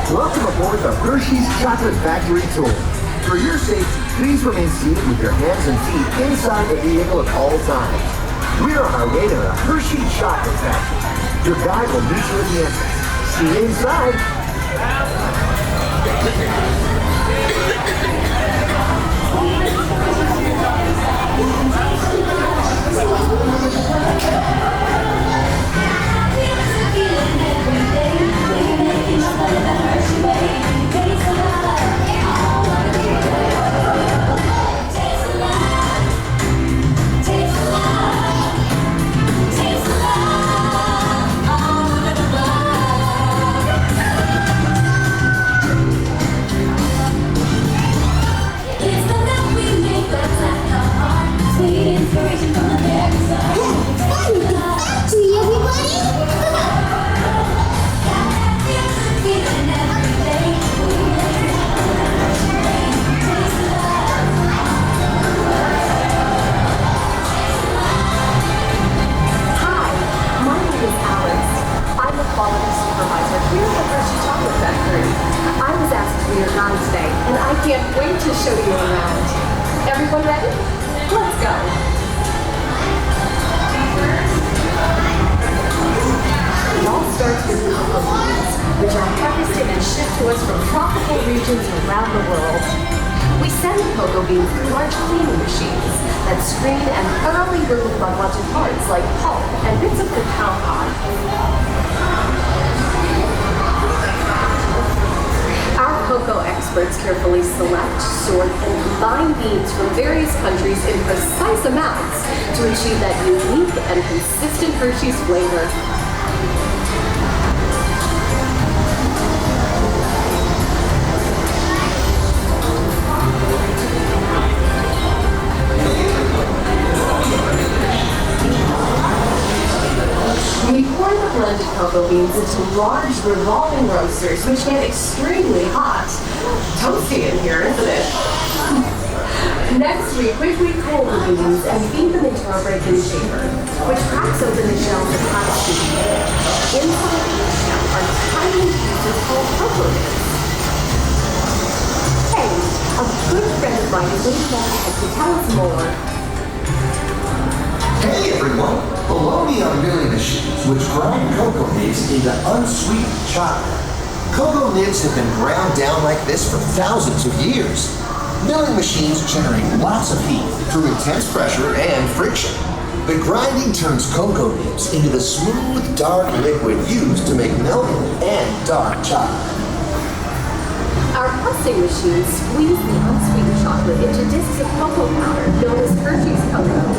Welcome aboard the Hershey's Chocolate Factory Tour. For your safety, please remain seated with your hands and feet inside the vehicle at all times. We're on our way to the Hershey Chocolate Factory. Your guide will meet you at the entrance. See you inside. Quality supervisor here at the Hershey Chocolate Factory. I was asked to be your guide today, and I can't wait to show you around. Everyone ready? Let's go. It all starts with cocoa beans, which are harvested and shipped to us from tropical regions around the world. We send the cocoa beans through large cleaning machines that screen and thoroughly remove unwanted parts like pulp and bits of cacao pod. Our cocoa experts carefully select, sort, and combine beans from various countries in precise amounts to achieve that unique and consistent Hershey's flavor. We pour the blended cocoa beans into large revolving roasters, which get extremely hot. Toasty in here, isn't it? Next, we quickly cool the beans and feed them into our break-in chamber, which cracks open the shells of hot steam. Inside each shell are tiny pieces called cocoa nibs. Hey, a good friend of mine is waiting back to tell us more. Hey everyone! Below me are milling machines which grind cocoa nibs into unsweetened chocolate. Cocoa nibs have been ground down like this for thousands of years. Milling machines generate lots of heat through intense pressure and friction. The grinding turns cocoa nibs into the smooth, dark liquid used to make milk and dark chocolate. Our pressing machines squeeze the unsweetened chocolate into discs of cocoa powder known as Hershey's cocoa.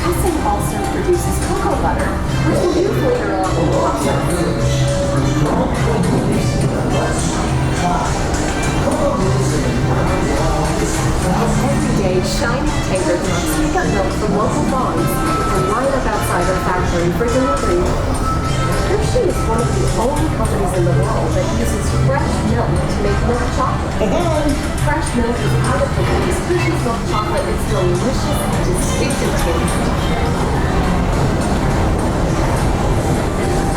Pressing also produces cocoa butter, which we'll use later on in the process. Every day, shiny tankers must pick up milk from local farms and line up outside our factory for delivery. Hershey is one of the only companies in the world that uses fresh milk to make milk chocolate. Fresh milk is part of the reason Hershey's milk chocolate is delicious and distinctive taste.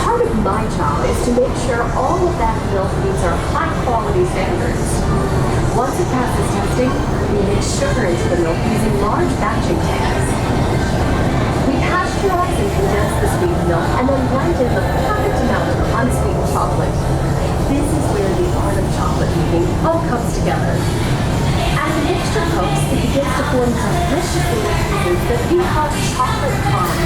Part of my job is to make sure all of that milk meets our high-quality standards. Once it passes testing, we mix sugar into the milk using large batching tanks. We pasteurize and condense the sweet milk and then blend in the perfect amount of unsweetened chocolate. This is where the art of chocolate making all comes together. As the mixture cooks, it begins to form delicious little pieces that we call chocolate crumbs.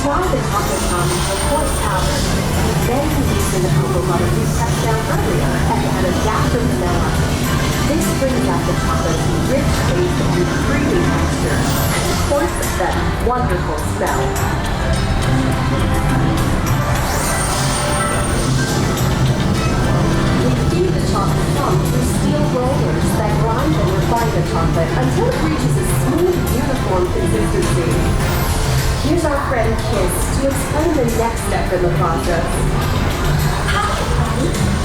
Dry the chocolate crumb into a coarse powder. Then release in the cocoa butter we pressed down earlier and add a dash of vanilla. This brings out the chocolate's rich taste and creamy texture, and of course, that wonderful smell. We feed the chocolate crumb through steel rollers that grind and refine the chocolate until it reaches a smooth, uniform consistency. Here's our friend Kiss to explain the next step in the process.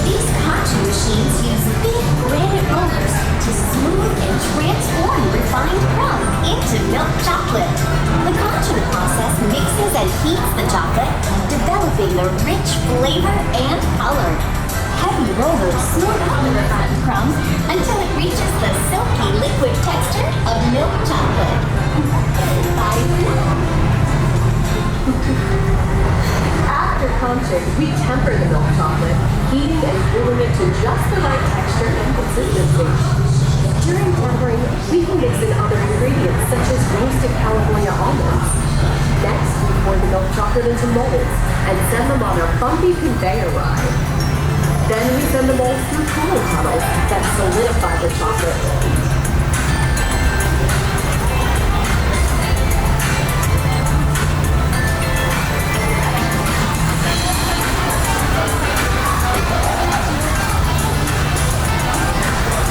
These concha machines use big granite rollers to smooth and transform refined crumb into milk chocolate. The concha process mixes and heats the chocolate, developing the rich flavor and color. Heavy rollers smooth out the refined crumbs until it reaches the silky liquid texture of milk chocolate. After conching, we temper the milk chocolate, heating and cooling it to just the right texture and consistency. During tempering, we can mix in other ingredients such as roasted California almonds. Next, we pour the milk chocolate into molds and send them on a bumpy conveyor ride. Then we send the molds through cooling tunnels that solidify the chocolate.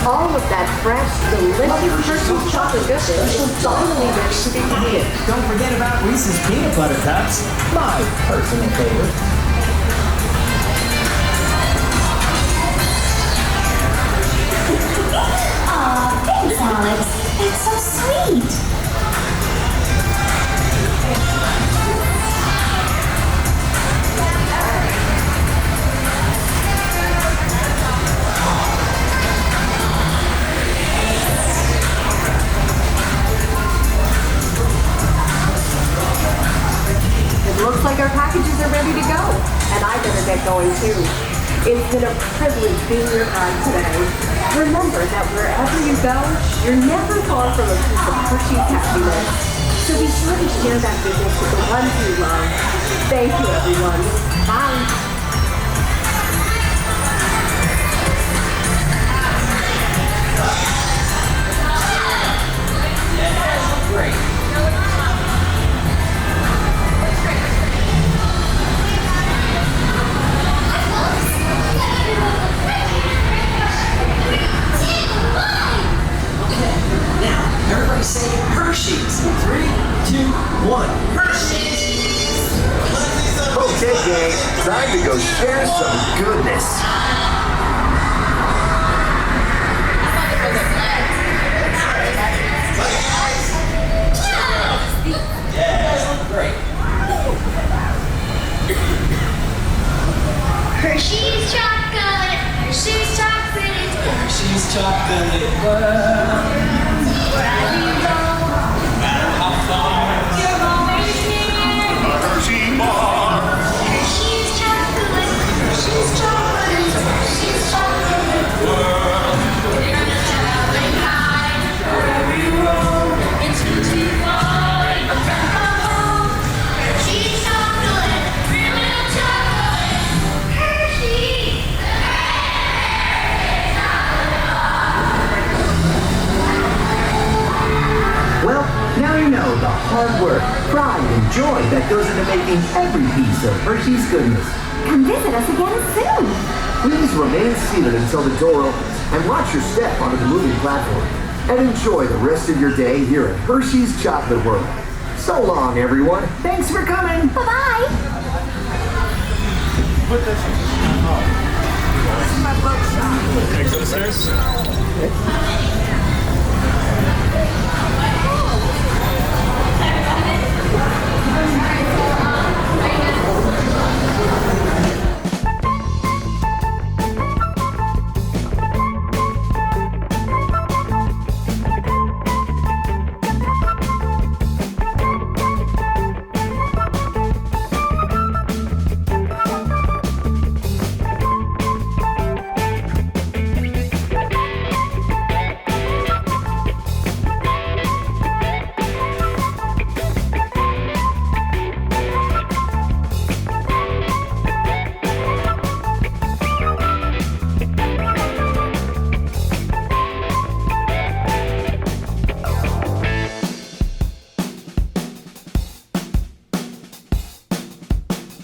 All of that fresh, delicious Hershey chocolate goodness is finally ready to be eaten. Don't forget about Reese's Peanut Butter Cups, my personal favorite. Aw, thanks, Alex. That's so sweet. Looks like our packages are ready to go, and I better get going too. It's been a privilege being your guide today. Remember that wherever you go, you're never far from a piece of Hershey's happiness. So be sure to share that goodness with the ones you love. Thank you, everyone. Bye. Everybody say Hershey's. 3, 2, 1. Hershey's! Okay, gang, time to go share some goodness. Yeah, great. Hershey's chocolate, Hershey's chocolate, Hershey's chocolate world. wherever you go, How far? you're always near. A Hershey bar. Hershey's chocolate, Hershey's chocolate, Hershey's chocolate world. We're the traveling high, wherever you roll, it's good to find. Oh, Hershey's chocolate, real milk chocolate, Hershey's. Well, now you know the hard work, pride, and joy that goes into making every piece of Hershey's goodness. Come visit us again soon. Please remain seated until the door opens and watch your step onto the moving platform. And enjoy the rest of your day here at Hershey's Chocolate World. So long, everyone. Thanks for coming. Bye-bye. Next upstairs.